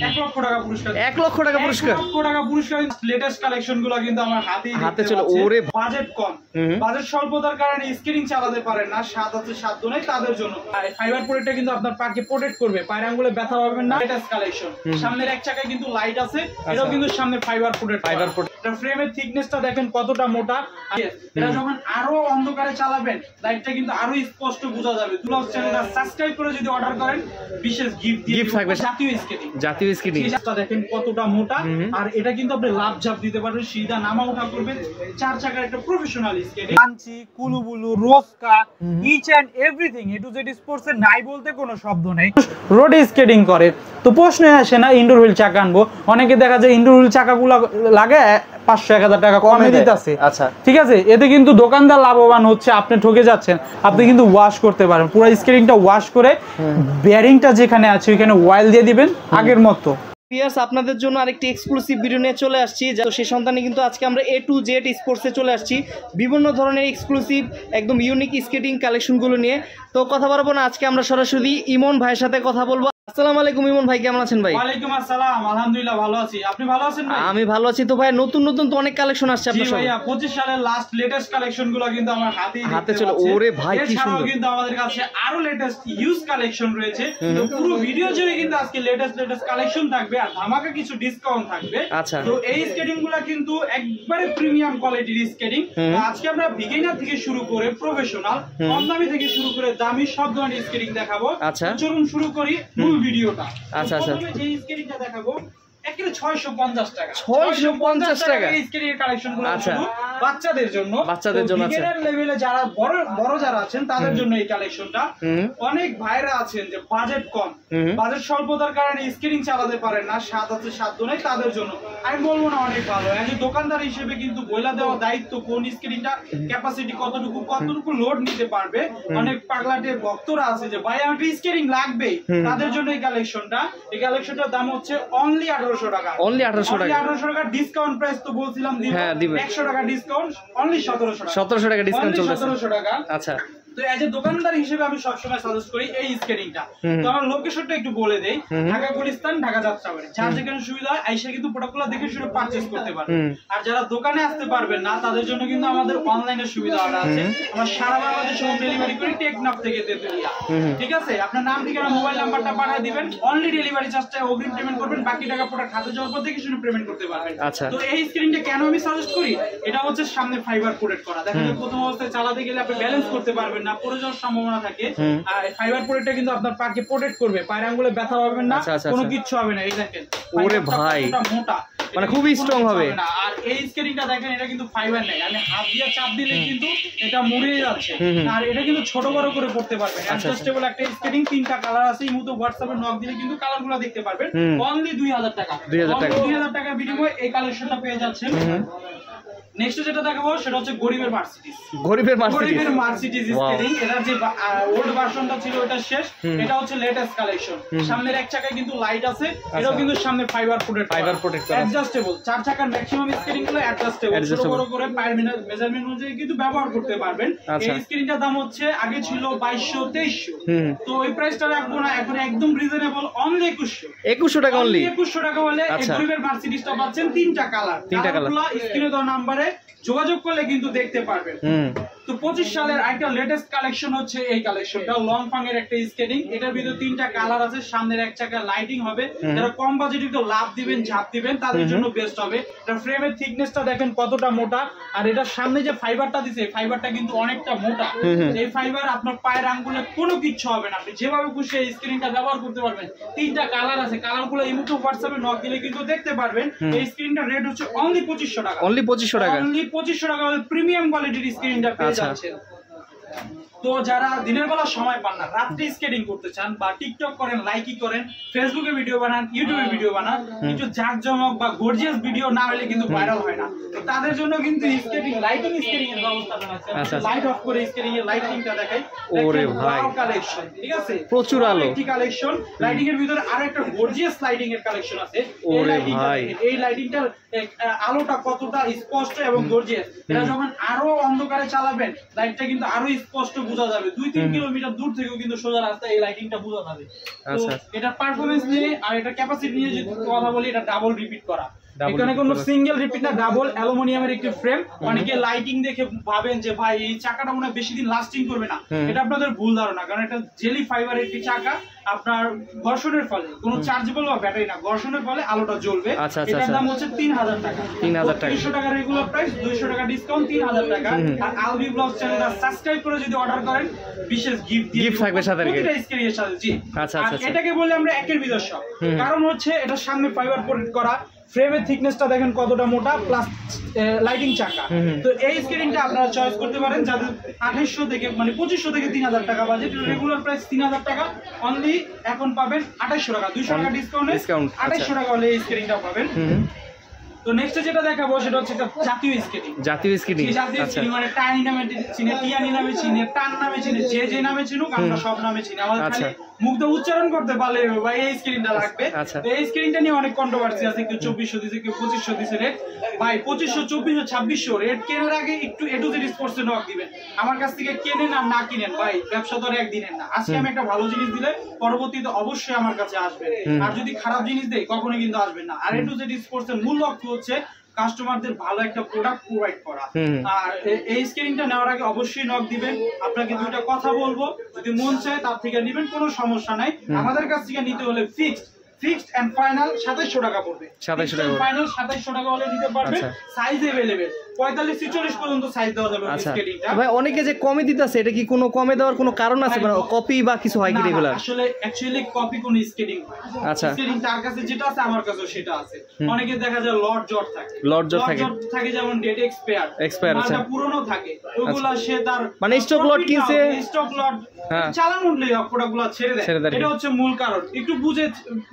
1 লক্ষ টাকা পুরস্কার। 1 লক্ষ টাকা পুরস্কার। 1 লক্ষ টাকা পুরস্কার। লেটেস্ট কালেকশনগুলো কিন্তু আমার হাতে চলে। ওরে বাজেট কম, বাজেট স্বল্পতার কারণে স্কেটিং চালাতে পারেন না, স্বাদ আছে সাধ্য নাই তাদের জন্য ফাইবার প্রোটেক্টটা কিন্তু আপনার পাকে প্রোটেক্ট করবে, পায়ের আঙ্গুলে ব্যথা পাবেন না। লেটেস্ট কালেকশন, সামনের এক চাকায় কিন্তু লাইট আছে, এটাও কিন্তু সামনে ফাইবার প্রোটেক্ট। এটা ফ্রেমের থিকনেসটা দেখেন কতটা মোটা। এটা যখন আরো অন্ধকারে চালাবেন লাইটটা কিন্তু আরো স্পষ্ট বোঝা যাবে। ব্লগ চ্যানেলটা সাবস্ক্রাইব করে যদি অর্ডার করেন বিশেষ গিফট থাকবে। জাতীয় স্কেটিং এটা দেখেন কতটা মোটা, আর এটা কিন্তু আপনি লাভ ঝাপ দিতে পারবেন, সিধা নামা ওঠা করবেন। 4 চাকার একটা প্রফেশনাল স্কেটিং, পাঞ্চি, কুলুবুলু, রোস্কা, each and everything A to Z sports এর নাই বলতে কোনো শব্দ নেই। রোড স্কেটিং করে তো প্রশ্ন আসে না ইনডোর হুইল চাকা আনবো, অনেকে দেখা যায় ইনডোর হুইল চাকাগুলো লাগে 500-1000 টাকা কমে দিতেছে। আচ্ছা ঠিক আছে, এতে কিন্তু দোকানদার লাভবান হচ্ছে, আপনি ঠকে যাচ্ছেন। আপনি কিন্তু ওয়াশ করতে পারেন, পুরো স্কেটিংটা ওয়াশ করে বেয়ারিংটা যেখানে আছে ওইখানে অয়েল দিয়ে দিবেন আগের মতো। ভিউয়ার্স, আপনাদের জন্য আরেকটি এক্সক্লুসিভ ভিডিও নিয়ে চলে আসছি। সেই সন্তানে কিন্তু আজকে আমরা A to Z স্পোর্টসে চলে আসছি, বিভিন্ন ধরনের এক্সক্লুসিভ একদম ইউনিক স্কেটিং কালেকশনগুলো নিয়ে। তো কথা বলবো না, আজকে আমরা সরাসরি ইমন ভাইয়ের সাথে কথা বলবো। আসসালামু আলাইকুম ইমন ভাই, কেমন আছেন ভাই? ওয়ালাইকুম আসসালাম, আলহামদুলিল্লাহ ভালো আছি। আপনি ভালো আছেন ভাই? আমি ভালো আছি। তো ভাই নতুন তো অনেক কালেকশন আসছে আপনার সাথে। ভাইয়া 25 সালের লাস্ট লেটেস্ট কালেকশনগুলো কিন্তু আমার হাতে চলে। ওরে ভাই কি সুন্দর। কিন্তু আমাদের কাছে আরো লেটেস্ট ইউজ কালেকশন রয়েছে। তো পুরো ভিডিও জুড়ে কিন্তু আজকে লেটেস্ট কালেকশন থাকবে আর ধামাকা কিছু ডিসকাউন্ট থাকবে। আচ্ছা, তো এই স্কেটিংগুলো কিন্তু একবারে প্রিমিয়াম কোয়ালিটির স্কেটিং। আজকে আমরা বিগিনার থেকে শুরু করে প্রফেশনাল, কম দামি থেকে শুরু করে দামি সব ধরনের স্কেটিং দেখাবো। আচ্ছা চলুন শুরু করি মূল ভিডিওটা। আচ্ছা আচ্ছা, যে স্কেটিংটা দেখাবো একেবারে 650 টাকা। 650 টাকা এই স্কেটিং কালেকশনগুলো শুধু বাচ্চাদের জন্য আছে। বিগিনার লেভেলে যারা বড় যারা আছেন তাদের জন্য এই কালেকশনটা। অনেক ভাইরা আছেন যে বাজেট কম, বাজেট স্বল্পতার কারণে স্কেটিং চালাতে পারেন না, স্বাদ আছে সাধ্য নাই তাদের জন্য আমি বলবো না অনেক ভালো। একজন দোকানদার হিসেবে কিন্তু বইলা দেওয়া দায়িত্ব কোন স্কেটিংটা ক্যাপাসিটি কতটুকু লোড নিতে পারবে। অনেক পাগলাটে ভক্তরা আছে যে ভাই আমার স্কেটিং লাগবে, তাদের জন্য এই কালেকশনটা। এই কালেকশনটার দাম হচ্ছে অনলি 1800 টাকা। অনলি 1800 টাকা। 1800 টাকা ডিসকাউন্ট প্রাইস তো বলছিলাম দিব। 100 টাকা ডিসকাউন্ট, অনলি 1700 টাকা। 1700 টাকা ডিসকাউন্ট চলছে। 1700 টাকা। আচ্ছা, তো এজ এ দোকানদার হিসেবে আমি সবসময় সাজেস্ট করি এই স্কেটিংটা। তো আমার লোকেশনটা একটু বলে দেই, ঢাকা গুলিস্তান, ঢাকা যাত্রাবাড়ি। যার যেখানে সুবিধা হয় আইসা কিন্তু প্রোডাক্টগুলো দেখে শুনে পারচেজ করতে পারবেন। আর যারা দোকানে আসতে পারবেন না তাদের জন্য কিন্তু আমাদের অনলাইনে সুবিধা আছে। আমরা সারা বাংলাদেশে হোম ডেলিভারি করি টেকনাফ থেকে তেতুলিয়া। ঠিক আছে, আপনার নাম ঠিকানা মোবাইল নাম্বারটা পাঠিয়ে দিবেন, অনলি ডেলিভারি চার্জটা অগ্রিম পেমেন্ট করবেন, বাকি টাকা প্রোডাক্ট হাতে যাওয়ার পর দেখে শুনে পেমেন্ট করতে পারবেন। তো এই স্কেটিংটা কেন আমি সাজেস্ট করি, এটা হচ্ছে সামনে ফাইবার প্রোটেক্ট করা। দেখেন প্রথম অবস্থায় চালাতে গেলে আপনি ব্যালেন্স করতে পারবেন না, পড়ে যাওয়ার সম্ভাবনা থাকে। আর ফাইবার প্রোটেক্টটা কিন্তু আপনার পাকে প্রোটেক্ট করবে, পায়ের আঙ্গুলে ব্যথা পাবেন না, কোনো কিছু হবে না। এই দেখেন ওরে ভাই মোটা, মানে খুবই স্ট্রং হবে। আর এই স্কেটিংটা দেখেন এটা কিন্তু ফাইবার নেই, আমি হাত দিয়ে চাপ দিলে কিন্তু এটা মুড়িয়ে যাচ্ছে। আর এটা কিন্তু ছোট বড় করে করতে পারবেন। অ্যাডজাস্টেবল একটা স্কেটিং, 3টা কালার আছে। এই মুহূর্তে হোয়াটসঅ্যাপে নক দিলে কিন্তু কালারগুলো দেখতে পারবেন। অনলি 2000 টাকা। 2000 টাকা বিনিময়ে এই কালেকশনটা পেয়ে যাচ্ছেন। নেক্সট যেটা দেখাবো সেটা হচ্ছে গরিবের মার্সিডিজ স্কেটিং। এটার যে ওল্ড ভার্সনটা ছিল ওটা শেষ, এটা হচ্ছে লেটেস্ট কালেকশন। সামনের এক চাকায় কিন্তু লাইট আছে, এটাও কিন্তু সামনে ফাইবার প্রোটেক্ট অ্যাডজাস্টেবল। 4 চাকার ম্যাক্সিমাম স্কেটিং গুলো অ্যাডজাস্টেবল, ছোট বড় করে পায়ের মেজারমেন্ট অনুযায়ী কিন্তু ব্যবহার করতে পারবেন। এই স্কেটিংটার দাম হচ্ছে আগে ছিল 2200-2300, তো ওই প্রাইসটা রাখবো না, এখন একদম রিজনেবল, অনলি 2100 টাকা। অনলি 2100 টাকা হলে এই গরিবের মার্সিডিজটা পাচ্ছেন 3টা কালার। স্ক্রিনে দেওয়া নাম্বারে যোগাযোগ করলে কিন্তু দেখতে পারবেন। তো 25 সালের একটা লেটেস্ট কালেকশন হচ্ছে এই কালেকশনটা, লং ফাং এর একটা স্কেটিং। এটার ভিতরে 3টা কালার আছে, সামনের এক চাকা লাইটিং হবে। যারা কম বাজেটে তো লাভ দিবেন, ঝাঁপ দিবেন, তাদের জন্য বেস্ট হবে। এটা ফ্রেমের থিকনেসটা দেখেন কতটা মোটা, আর এটার সামনে যে ফাইবারটা দিছে ফাইবারটা কিন্তু অনেকটা মোটা। এই ফাইবার আপনার পায়ের আঙ্গুলে কোনো কিচ্ছু হবে না, আপনি যেভাবে খুশি এই স্ক্রিনটা ব্যবহার করতে পারবেন। 3টা কালার আছে, কালারগুলো ইমোতে হোয়াটসঅ্যাপে নক দিলে কিন্তু দেখতে পারবেন। এই স্ক্রিনটার রেট হচ্ছে অনলি 2500 টাকা। অনলি 2500 টাকা প্রিমিয়াম কোয়ালিটির স্ক্রিনটা পেয়ে যাচ্ছেন। তো যারা দিনের বেলা সময় পান না, রাত্রে স্কেটিং করতে চান, বা টিকটক করেন, লাইকি করেন, ফেসবুকে ভিডিও বানান, ইউটিউবে ভিডিও বানান, একটু জাঁকজমক বা গর্জিয়াস ভিডিও না হলে কিন্তু ভাইরাল হয় না। তো তাদের জন্য কিন্তু স্কেটিং স্কেটিং এর ব্যবস্থা আছে। লাইট অফ করে স্কেটিং এর লাইটিংটা দেখাই। ওরে ভাই কালেকশন, ঠিক আছে, প্রচুর আলো একটি কালেকশন। লাইটিং এর ভিতরে আরো একটা গর্জিয়াস লাইটিং এর কালেকশন আছে। ওরে ভাই এই লাইটিংটার আলোটা কতটা স্পষ্ট এবং গর্জিয়াস। এটা যখন আরো অন্ধকারে চালাবেন লাইটটা কিন্তু আরো স্পষ্ট বোঝা যাবে 2-3 কিলোমিটার দূর থেকেও কিন্তু সোজা রাস্তায় এই লাইটিংটা বোঝা যাবে। তো এটা পারফরম্যান্স নিয়ে আর এটা ক্যাপাসিটি নিয়ে যদি কথা বলি, এটা ডাবল রিপিট করা, এখানে কোনো সিঙ্গেল রিপিট না, ডাবল অ্যালুমিনিয়ামের একটি ফ্রেম। অনেকে লাইটিং দেখে ভাবেন যে ভাই এই চাকাটা মনে হয় বেশি দিন লাস্টিং করবে না, এটা আপনাদের ভুল ধারণা, কারণ এটা জেলি ফাইবারের একটি চাকা, আপনার ঘর্ষণের ফলে কোনো চার্জেবল বা ব্যাটারি না, ঘর্ষণের ফলে আলোটা জ্বলবে। এটার দাম হচ্ছে 3000 টাকা, 300 টাকা রেগুলার প্রাইস, 200 টাকা ডিসকাউন্ট, 3000 টাকা। আর আলবি ব্লগস চ্যানেলটা সাবস্ক্রাইব করে যদি অর্ডার করেন বিশেষ গিফট থাকবে সাথে, প্রতিটা স্ক্রিনের সাথে। জি, আর এটাকে বলে আমরা একের ভিতর সব, কারণ হচ্ছে এটা সামনে ফাইবার প্রোটেক্ট করা, ফ্রেমের থিকনেসটা দেখেন কতটা মোটা, প্লাস লাইটিং চাকা। তো এই স্কেটিংটা আপনারা চয়েস করতে পারেন যাদের 2800 থেকে মানে 2500 থেকে 3000 টাকা বাজেট। রেগুলার প্রাইস 3000 টাকা, অনলি এখন পাবেন 2800 টাকা, 200 টাকা ডিসকাউন্ট, 2800 টাকা হলে এই স্কেটিংটা পাবেন। তো নেক্সট যেটা দেখাবো সেটা হচ্ছে জাতীয় স্কেটিং। জাতীয় স্কেটিং মানে টাইনি নামে চিনে, টিয়ানি নামে চিনে, টান নামে চিনে, যে নামে চিনুক, আমরা সব নামে চিনি। আমাদের খালি মুগ্ধ উচ্চারণ করতে পারলে ভাই এই স্কেটিংটা লাগবে। তো এই স্কেটিংটা নিয়ে অনেক কন্ট্রোভার্সি আছে, কেউ 2400 দিছে, কেউ 2500 দিছে রেট। ভাই 2500, 2400, 2600 রেট কেনার আগে একটু A to Z স্পোর্টসে নক দিবেন। আমার কাছ থেকে কেনেন আর না কিনেন, ভাই ব্যবসা তো একদিনের না। আজকে আমি একটা ভালো জিনিস দিলে পরবর্তীতে অবশ্যই আমার কাছে আসবে, আর যদি খারাপ জিনিস দেই কখনোই কিন্তু আসবেন না। আর A to Z স্পোর্টসের মূল লক্ষ্য হচ্ছে কাস্টমারদের ভালো একটা প্রোডাক্ট প্রোভাইড করা। আর এই স্কেটিংটা নেওয়ার আগে অবশ্যই নক দিবেন। আপনাকে দুইটা কথা বলবো, যদি মন চায় তার থেকে নেবেন, কোনো সমস্যা নাই। আমাদের কাছ থেকে নিতে হলে ফিক্সড এন্ড ফাইনাল 2700 টাকা পড়বে। 2700 টাকা ফাইনাল, 2700 টাকা হলে নিতে পারবেন। সাইজ अवेलेबल 45-46 পর্যন্ত সাইজ দেওয়া যাবে স্কেটিংটা। ভাই অনেকে যে কমে দিতেছে, এটা কি কোনো কমে দেওয়ার কোনো কারণ আছে, মানে কপি বা কিছু হয় কি রেগুলার? আসলে অ্যাকচুয়ালি কপি কোন স্কেটিং হয়, স্কেটিং তার কাছে যেটা আছে আমার কাছেও সেটা আছে। অনেকে দেখা যায় লট জট থাকে, যেমন ডেট এক্সপায়ার মালটা পুরনো থাকে, ওগুলা সে তার মানে স্টক লট কিনছে, স্টক লট চালান উঠলে প্রোডাক্টগুলো ছেড়ে দেয়। এটা হচ্ছে মূল কারণ। একটু বুঝে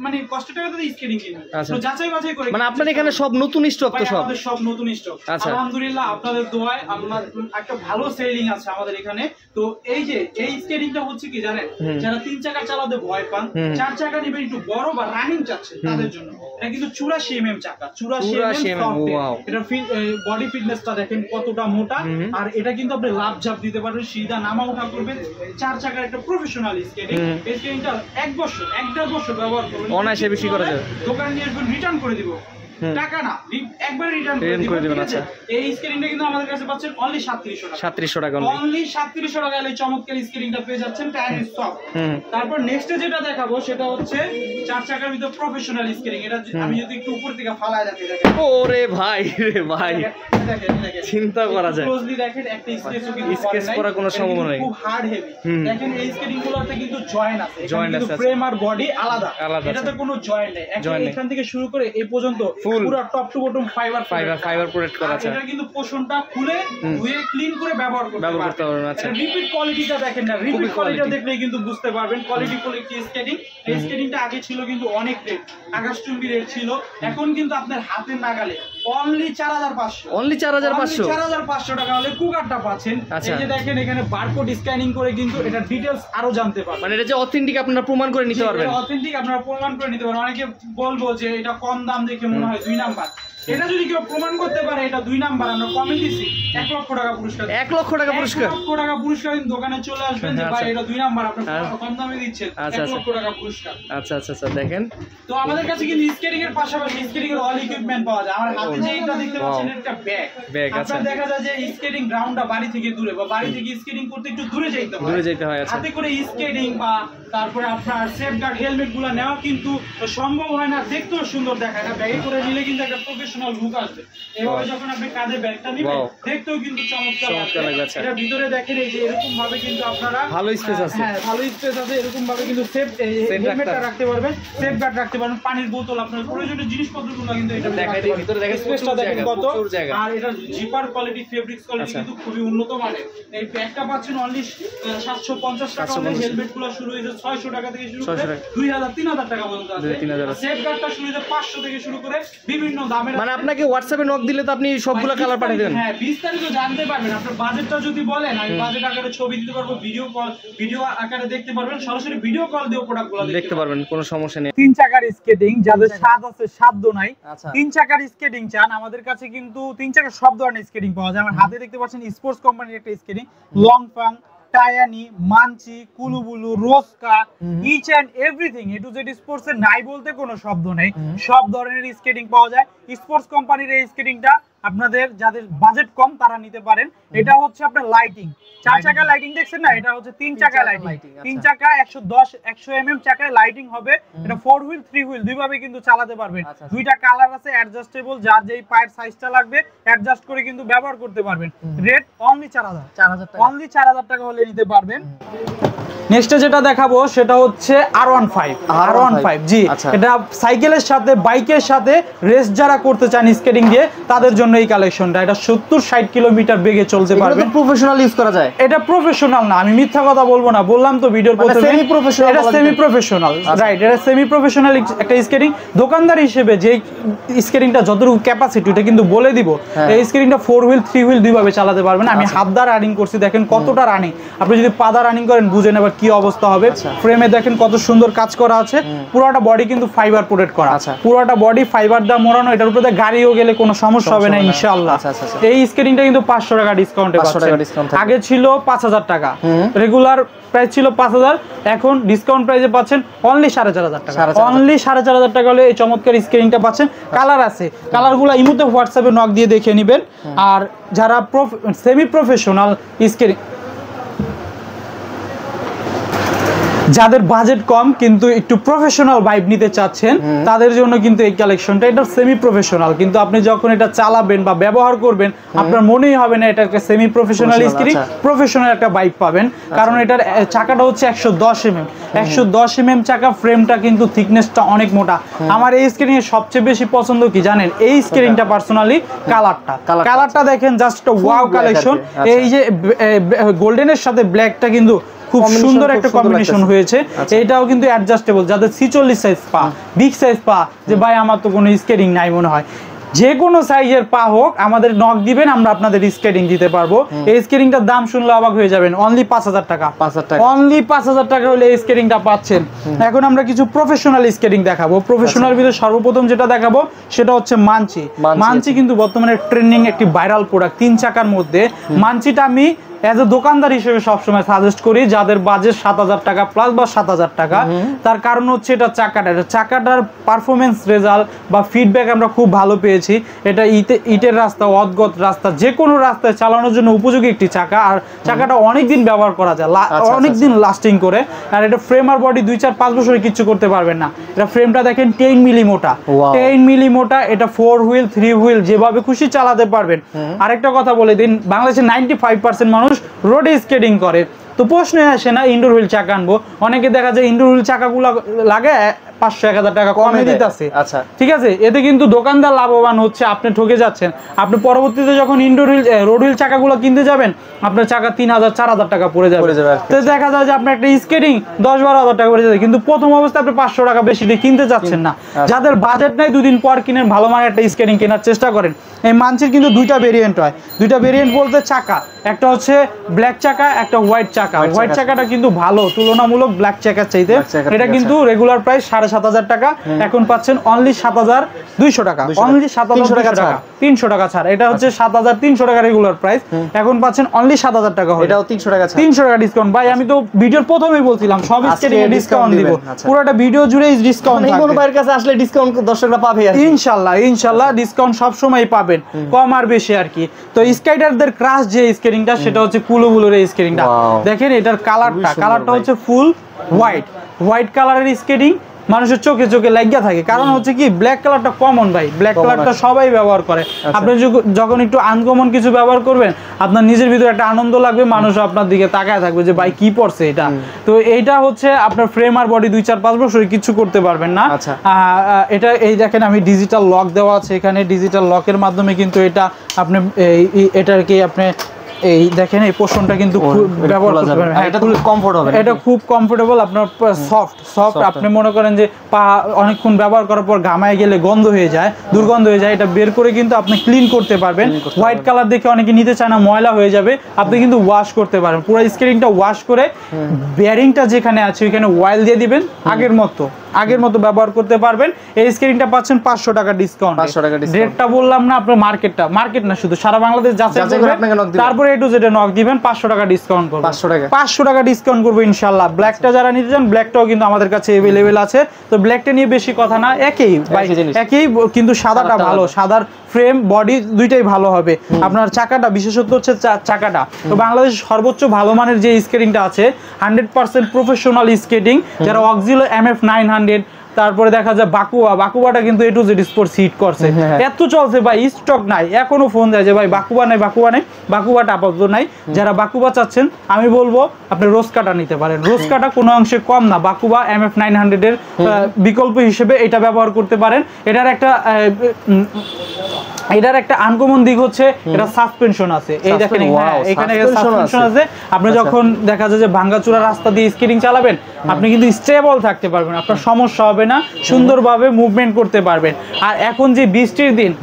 মানে কষ্ট টাকা দিয়ে স্কেটিং কিনুন, তো যাচাই বাছাই করে। মানে আপনাদের এখানে সব নতুন স্টক? তো সব নতুন স্টক, আলহামদুলিল্লাহ আপনাদের দোয়ায় আমরা একটা ভালো সেলিং আছে আমাদের এখানে। তো এই যে এই স্কেটিংটা হচ্ছে কি জানেন, যারা 3 চাকা চালাতে ভয় পান, 4 চাকা নেবেন একটু বড় বা রানিং চাচ্ছে তাদের জন্য। এটা কিন্তু 84 mm চাকা, 84 mm। এটা বডি ফিটনেসটা দেখেন কতটা মোটা, আর এটা কিন্তু আপনি লাভ ঝাপ দিতে পারবেন, সিধা নামা ওঠা করবেন। 4 চাকার একটা প্রফেশনাল স্কেটিং। এই স্কেটিংটা 1 বছর 1.5 বছর ব্যবহার করবেন, অনায়াসে বেশি করা যাবে। দোকানে নিয়ে আসবেন, রিটার্ন করে দিব, টাকা না একবার রিটার্ন করে দিবেন। আচ্ছা, এই স্কেটিংটা কিন্তু আমাদের কাছে পাচ্ছেন অনলি 3700 টাকা, অনলি 3700 টাকা। এই চমৎকার স্কেটিংটা পেয়ে যাচ্ছেন টায়ার স্টপ। তারপর নেক্সট যেটা দেখাবো সেটা হচ্ছে 4 চাকার ভিতর প্রফেশনাল স্কেটিং। এটা আমি যদি একটু উপর থেকে ফালায় রাখি, দেখেন ওরে ভাই রে ভাই, চিন্তা করা যায়। ক্লোজলি দেখেন, একটা স্কেচও কিন্তু স্কেচ করা কোনো সম্ভাবনা নেই, খুব হার্ড হেভি। দেখেন এই স্কেটিং গুলোতে কিন্তু জয়েন্ট আছে, কিন্তু ফ্রেম আর বডি আলাদা, এটাতে কোনো জয়েন্ট নেই। এখান থেকে শুরু করে এই পর্যন্ত পুরো top to bottom fibre protect করা আছে। এটা কিন্তু পোষণটা খুলে ধুয়ে ক্লিন করে ব্যবহার করতে পারবেন। আচ্ছা, রিপিট কোয়ালিটিটা দেখেন না, রিপিট কোয়ালিটিটা দেখলেই কিন্তু বুঝতে পারবেন কোয়ালিটি স্কেটিং। এই স্কেটিংটা আগে ছিল কিন্তু অনেক রেট, আকাশচুম্বী রেট ছিল, এখন কিন্তু আপনার হাতের নাগালে অনলি 4500 টাকা হলে কুকারটা পাচ্ছেন। এই যে দেখেন এখানে বারকোড স্ক্যানিং করে কিন্তু এটা ডিটেইলস আরো জানতে পারবেন, মানে এটা যে অথেন্টিক আপনারা প্রমাণ করে নিতে পারবেন। অথেন্টিক আপনারা প্রমাণ করে নিতে পারবেন। অনেকে বলবো যে এটা কম দাম দেখে মনে হয় 2 নাম্বার, এটা যদি কেউ প্রমাণ করতে পারে এটা 2 নাম্বার, আমরা কমে দিছি 1 লক্ষ টাকা পুরস্কার। 1 লক্ষ টাকা পুরস্কার, 1 লক্ষ টাকা পুরস্কার। দোকানে চলে আসবেন যে ভাই এটা 2 নাম্বার, আপনি কম দামে দিচ্ছেন, 1 লক্ষ টাকা পুরস্কার। আচ্ছা আচ্ছা আচ্ছা, দেখেন তো আমাদের কাছে কিন্তু স্কেটিং এর পাশাপাশি স্কেটিং এর অল ইকুইপমেন্ট পাওয়া যায়। আমার হাতে যে এটা দেখতে পাচ্ছেন এটা ব্যাগ। আপনারা দেখা যায় যে স্কেটিং গ্রাউন্ডটা বাড়ি থেকে দূরে, বা বাড়ি থেকে স্কেটিং করতে একটু দূরে যেতে হয়, হাতে করে স্কেটিং বা তারপরে আপনার সেফগার্ড হেলমেট গুলো নেওয়া কিন্তু সম্ভব হয় না, দেখতেও সুন্দর দেখায় না। ব্যাগে করে নিলে কিন্তু একটা প্রফেশনাল লুক আসবে। এভাবে যখন আপনি কাঁধে ব্যাগটা নেবেন দেখতেও কিন্তু চমৎকার লাগবে। এটা ভিতরে দেখেন এই যে এরকম ভাবে কিন্তু আপনারা ভালো স্পেস আছে, হ্যাঁ ভালো স্পেস আছে। এরকম ভাবে কিন্তু সেফ হেলমেটটা রাখতে পারবেন, সেফগার্ড রাখতে পারবেন, পানির বোতল, আপনার প্রয়োজনীয় জিনিসপত্রগুলো কিন্তু এটা দেখাই দেয়। ভিতরে দেখেন স্পেসটা দেখেন কত, আর এটা জিপার কোয়ালিটি, ফেব্রিক্স কোয়ালিটি কিন্তু খুবই উন্নত মানের। এই ব্যাগটা পাচ্ছেন অনলি 750 টাকা, হেলমেটগুলো শুরু হয়েছে 600 টাকা থেকে শুরু করে 2000-3000 টাকা পর্যন্ত আছে। সেফগার্ডটা শুরু হয়েছে 500 থেকে শুরু করে বিভিন্ন দামের। মানে আপনাকে হোয়াটসঅ্যাপে নক দিলে তো আপনি সবগুলো কালার পাঠিয়ে দেন? হ্যাঁ, বিস্তারিত জানতে পারবেন। আপনার বাজেটটা যদি বলেন আমি বাজেট আকারে ছবি দিতে পারবো, ভিডিও আকারে দেখতে পারবেন, সরাসরি ভিডিও কল দিয়ে প্রোডাক্টগুলো দেখতে পারবেন, কোনো সমস্যা নেই। 3 চাকার স্কেটিং যাদের স্বাদ আছে সাধ্য নাই, 3 চাকার স্কেটিং চান, আমাদের কাছে কিন্তু 3 চাকার সব ধরনের স্কেটিং পাওয়া যায়। আমার হাতে দেখতে পাচ্ছেন স্পোর্টস কোম্পানির একটা স্কেটিং, লং ফাং টায়ানি, মানচি, কুলুবুলু, রোস্কা, each and everything A to Z sports এর নাই বলতে কোনো শব্দ নেই। সব ধরনের স্কেটিং পাওয়া যায়। স্পোর্টস কোম্পানির এই স্কেটিংটা আপনাদের যাদের বাজেট কম তারা নিতে পারেন। এটা হচ্ছে আপনার লাইটিং, 4 চাকা লাইটিং দেখছেন না, এটা হচ্ছে 3 চাকা লাইটিং। 3 চাকা 110 mm চাকায় লাইটিং হবে। এটা 4 হুইল 3 হুইল দুইভাবে কিন্তু চালাতে পারবেন। দুইটা কালার আছে, অ্যাডজাস্টেবল, যার যেই পায়ের সাইজটা লাগবে অ্যাডজাস্ট করে কিন্তু ব্যবহার করতে পারবেন। রেট অনলি 4000 টাকা, অনলি 4000 টাকা হলে নিতে পারবেন। নেক্সটে যেটা দেখাবো সেটা হচ্ছে R15 জি। এটা সাইকেলের সাথে বাইকের সাথে রেস যারা করতে চান স্কেটিং দিয়ে তাদের জন্য এই কালেকশনটা। এটা 70-60 কিলোমিটার বেগে চলতে পারবে। প্রফেশনাল ইউজ করা যায়। এটা প্রফেশনাল না, আমি মিথ্যা কথা বলবো না, বললাম তো ভিডিওর প্রথমে সেমি প্রফেশনাল। এটা সেমি প্রফেশনাল, রাইট। এটা সেমি প্রফেশনাল একটা স্কেটিং। দোকানদার হিসেবে যে স্কেটিংটা যতটুকু ক্যাপাসিটি এটা কিন্তু বলে দিব। এই স্কেটিংটা 4 হুইল 3 হুইল দুইভাবে চালাতে পারবেন। আমি হাত দা রানিং করছি, দেখেন কতটা রানিং। আপনি যদি পা দা রানিং করেন বুঝেন এবার কি অবস্থা হবে। ফ্রেমে দেখেন কত সুন্দর কাজ করা আছে। পুরোটা বডি কিন্তু ফাইবার প্রোটেক্ট করা, পুরোটা বডি ফাইবার দা মোড়ানো। এটার উপরে গাড়িও গেলে কোনো সমস্যা হবে না ইনশাআল্লাহ। এই স্কেটিংটা কিন্তু 500 টাকা ডিসকাউন্টে পাচ্ছেন। আগে ছিল 5000 টাকা, রেগুলার প্রাইস ছিল 5000, এখন ডিসকাউন্ট প্রাইসে পাচ্ছেন অনলি 4500 টাকা। অনলি 4500 টাকা হলে এই চমৎকার স্কেটিংটা পাচ্ছেন। কালার আছে, কালারগুলো ইমুতে হোয়াটসঅ্যাপে নক দিয়ে দেখে নেবেন। আর যারা সেমি প্রফেশনাল স্কেটিং, যাদের বাজেট কম কিন্তু একটু প্রফেশনাল ভাইব নিতে চাচ্ছেন তাদের জন্য কিন্তু এই কালেকশনটা। এটা সেমি প্রফেশনাল, কিন্তু আপনি যখন এটা চালাবেন বা ব্যবহার করবেন আপনার মনেই হবে না এটা একটা সেমি প্রফেশনাল স্কেটিং, প্রফেশনাল একটা ভাইব পাবেন। কারণ এটার চাকাটা হচ্ছে 110 mm, 110 mm চাকা। ফ্রেমটা কিন্তু থিকনেসটা অনেক মোটা। আমার এই স্কেটিং এর সবচেয়ে বেশি পছন্দ কি জানেন? এই স্কেটিংটা পার্সোনালি কালারটা দেখেন, জাস্ট ওয়াও কালেকশন। এই যে গোল্ডেনের সাথে ব্ল্যাকটা কিন্তু খুব সুন্দর একটা কম্বিনেশন হয়েছে। এটাও কিন্তু অ্যাডজাস্টেবল, যাদের 46 সাইজ পা, বিগ সাইজ পা, যে ভাই আমার তো কোনো স্কেটিং নাই মনে হয়, যে কোনো সাইজের পা হোক আমাদের নক দিবেন, আমরা আপনাদের স্কেটিং দিতে পারবো। এই স্কেটিংটার দাম শুনলে অবাক হয়ে যাবেন, অনলি 5000 টাকা। অনলি 5000 টাকা হলে এই স্কেটিংটা পাচ্ছেন। এখন আমরা কিছু প্রফেশনাল স্কেটিং দেখাবো। প্রফেশনাল ভিতরে সর্বপ্রথম যেটা দেখাবো সেটা হচ্ছে মানচি কিন্তু বর্তমানে ট্রেন্ডিং একটি ভাইরাল প্রোডাক্ট। 3 চাকার মধ্যে মানচিটা আমি এজ এ দোকানদার হিসেবে সবসময় সাজেস্ট করি যাদের বাজেট 7000 টাকা প্লাস বা 7000 টাকা। তার কারণ হচ্ছে এটা চাকাটার পারফরমেন্স রেজাল্ট বা ফিডব্যাক আমরা খুব ভালো পেয়েছি। এটা ইটের রাস্তা, অদ্গত রাস্তা, যে কোনো রাস্তায় চালানোর জন্য উপযোগী একটি চাকা। আর চাকাটা অনেকদিন ব্যবহার করা যায়, অনেকদিন লাস্টিং করে। আর এটা ফ্রেম আর বডি 2-4-5 বছরে কিচ্ছু করতে পারবেন না। এটা ফ্রেমটা দেখেন 10 মিলি মোটা, 10 মিলি মোটা। এটা 4 হুইল 3 হুইল যেভাবে খুশি চালাতে পারবেন। আরেকটা কথা বলে দিন, বাংলাদেশে 95% মানুষ রোডে স্কেটিং করে, তো প্রশ্নই আসে না ইনডোর হুইল চাকা আনবো। অনেকে দেখা যায় ইনডোর হুইল চাকাগুলো লাগে 500-1000 টাকা কমে দিতেছে। আচ্ছা ঠিক আছে, এতে কিন্তু দোকানদার লাভবান হচ্ছে, আপনি ঠকে যাচ্ছেন। আপনি পরবর্তীতে যখন ইনডোর হুইল রোড হুইল চাকাগুলো কিনতে যাবেন আপনার চাকা 3000-4000 টাকা পড়ে যাবে। তো দেখা যায় যে আপনার একটা স্কেটিং 10-12 হাজার টাকা পড়ে যাবে, কিন্তু প্রথম অবস্থায় আপনি 500 টাকা বেশি দিয়ে কিনতে যাচ্ছেন না। যাদের বাজেট নাই 2 দিন পর কিনেন, ভালো মানের একটা স্কেটিং কেনার চেষ্টা করেন। এই মানচির কিন্তু 2টা ভেরিয়েন্ট হয়। 2টা ভেরিয়েন্ট বলতে চাকা, একটা হচ্ছে ব্ল্যাক চাকা, একটা হোয়াইট চাকা। হোয়াইট চাকাটা কিন্তু ভালো তুলনামূলক ব্ল্যাক চাকার চাইতে। এটা কিন্তু রেগুলার প্রাইস 7500 টাকা, এখন পাচ্ছেন অনলি 7200 টাকা। অনলি 7300 টাকা, 300 টাকা ছাড়। এটা হচ্ছে 7300 টাকা রেগুলার প্রাইস, এখন পাচ্ছেন অনলি 7000 টাকা। এটাও 300 টাকা ছাড়, 300 টাকা ডিসকাউন্ট। ভাই আমি তো ভিডিওর প্রথমেই বলছিলাম সব স্কেটিং এ ডিসকাউন্ট দিব, পুরোটা ভিডিও জুড়েই ডিসকাউন্ট থাকবে। ইমন ভাইয়ের কাছে আসলে ডিসকাউন্ট দর্শকরা পাবে ইনশাআল্লাহ ডিসকাউন্ট সব সময় পাবেন, কম আর বেশি আর কি। তো স্কাইডারদের ক্রাশ যে স্কেটিংটা সেটা হচ্ছে কুলুবুলুর এই স্কেটিংটা। দেখেন এটার কালারটা হচ্ছে ফুল হোয়াইট কালারের স্কেটিং। মানুষের চোখে চোখে লাগিয়া থাকে, কারণ হচ্ছে কি ব্ল্যাক কালারটা কমন ভাই, ব্ল্যাক কালারটা সবাই ব্যবহার করে। আপনি যখন একটু আনকমন কিছু ব্যবহার করবেন আপনার নিজের ভিতরে একটা আনন্দ লাগবে, মানুষ আপনার দিকে তাকায় থাকবে যে ভাই কি পড়ছে এটা। তো এইটা হচ্ছে আপনার ফ্রেম আর বডি 2-4-5 বছর কিছু করতে পারবেন না। এটা এই দেখেন আমি ডিজিটাল লক দেওয়া আছে এখানে, ডিজিটাল লকের মাধ্যমে কিন্তু এটা আপনি এটাকে আপনি এই দেখেন এই পোর্শনটা কিন্তু ব্যবহার করতে পারবেন। এটা খুব কমফোর্টেবল, এটা খুব কমফোর্টেবল, আপনার সফট। আপনি মনে করেন যে পা অনেকক্ষণ ব্যবহার করার পর ঘামায় গেলে গন্ধ হয়ে যায়, দুর্গন্ধ হয়ে যায়, এটা বের করে কিন্তু আপনি ক্লিন করতে পারবেন। হোয়াইট কালার দেখে অনেকে নিতে চায় না, ময়লা হয়ে যাবে, আপনি কিন্তু ওয়াশ করতে পারেন। পুরো স্কেটিংটা ওয়াশ করে বেয়ারিংটা যেখানে আছে ওইখানে অয়েল দিয়ে দিবেন আগের মতো, আগের মতো ব্যবহার করতে পারবেন। এই স্কেটিংটা পাচ্ছেন 500 টাকা ডিসকাউন্ট। রেটটা বললাম না আপনার, মার্কেট না শুধু সারা বাংলাদেশ যাচাই করবেন, তারপরে A to Z A knock দিবেন, 500 টাকা ডিসকাউন্ট করব। 500 টাকা ডিসকাউন্ট করব ইনশাআল্লাহ। ব্ল্যাকটা যারা নিতে চান ব্ল্যাকটাও কিন্তু আমাদের কাছে अवेलेबल আছে। তো ব্ল্যাকটা নিয়ে বেশি কথা না, একই কিন্তু সাদাটা ভালো, সাদার ফ্রেম বডি দুইটাই ভালো হবে। আপনার চাকাটা বিশেষত্ব হচ্ছে চাকাটা। তো বাংলাদেশের সর্বোচ্চ ভালো মানের যে স্কেটিংটা আছে 100% প্রফেশনাল স্কেটিং, যারা অক্সিলো MF 900, তারপরে দেখা যায় বাকুবাটা কিন্তু A to Z sports hit করছে, এত চলছে ভাই, স্টক নাই। এখনো ফোন দেয় যে ভাই বাকুবা নাই, বাকুবাটা আপাতত নাই। যারা বাকুবা চাচ্ছেন আমি বলবো আপনি রোজকাটা নিতে পারেন। রোজকাটা কোনো অংশে কম না, বাকুবা MF 900 এর বিকল্প হিসেবে এটা ব্যবহার করতে পারেন। এটার একটা আনকমন দিক হচ্ছে এটা সাসপেনশন আছে। এই দেখেন এখানে সাসপেনশন আছে। আপনি যখন দেখা যায় যে ভাঙ্গাচুরা রাস্তা দিয়ে স্কেটিং চালাবেন, আপনি কিন্তু স্টেবল থাকতে পারবেন, আপনার সমস্যা হবে না, সুন্দরভাবে মুভমেন্ট করতে পারবেন। আর এখন যে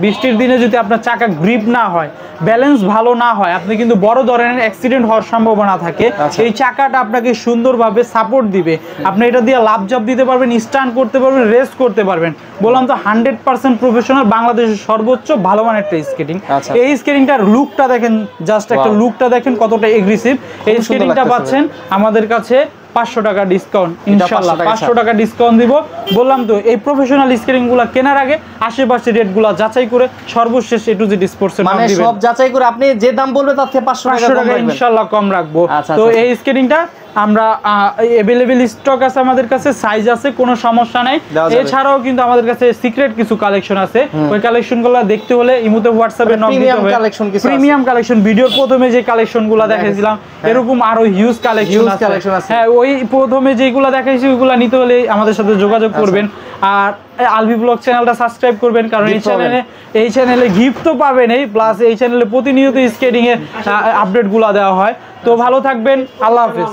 বৃষ্টির দিনে যদি আপনার চাকা গ্রিপ না হয়, ব্যালেন্স ভালো না হয়, আপনি কিন্তু বড় ধরনের অ্যাক্সিডেন্ট হওয়ার সম্ভাবনা থাকে। এই চাকাটা আপনাকে সুন্দরভাবে সাপোর্ট দিবে, আপনি এটা দিয়ে লাফঝাপ দিতে পারবেন, স্টান্ট করতে পারবেন, রেস করতে পারবেন। বললাম তো 100% প্রফেশনাল, বাংলাদেশের সর্বোচ্চ ভালো মানের একটা স্কেটিং। এই স্কেটিংটার লুকটা দেখেন, জাস্ট একটা লুকটা দেখেন কতটা এগ্রেসিভ। এই স্কেটিংটা পাচ্ছেন আমাদের কাছে 500 টাকা ডিসকাউন্ট ইনশাআল্লাহ। 500 টাকা ডিসকাউন্ট দিব। বললাম তো এই প্রফেশনাল স্কেটিং গুলা কেনার আগে আশেপাশে রেট গুলা যাচাই করে সর্বশেষ A to Z স্পোর্টস এর নাম দিবেন, সব যাচাই করে আপনি যে দাম বলবে তার থেকে 500 টাকা ইনশাআল্লাহ কম রাখবো। তো এই স্কেটিংটা আমরা अवेलेबल স্টক আছে আমাদের কাছে, সাইজ আছে, কোনো সমস্যা নাই। এছাড়াও কিন্তু আমাদের কাছে সিক্রেট কিছু কালেকশন আছে, ওই কালেকশনগুলো দেখতে হলে ইমোতে হোয়াটসঅ্যাপে নক দিতে হবে। প্রিমিয়াম কালেকশন ভিডিওর প্রথমে যে কালেকশনগুলো দেখাইছিলাম এরকম আরো হিউজ কালেকশন আছে। হ্যাঁ, ওই প্রথমে যেগুলো দেখাইছি ওইগুলো নিতে হলে আমাদের সাথে যোগাযোগ করবেন। আর আলভি ব্লগ চ্যানেলটা সাবস্ক্রাইব করবেন, কারণ এই চ্যানেলে গিফট তো পাবেনই, প্লাস এই চ্যানেলে প্রতিনিয়ত স্কেটিং এর আপডেটগুলো দেওয়া হয়। তো ভালো থাকবেন, আল্লাহ হাফেজ।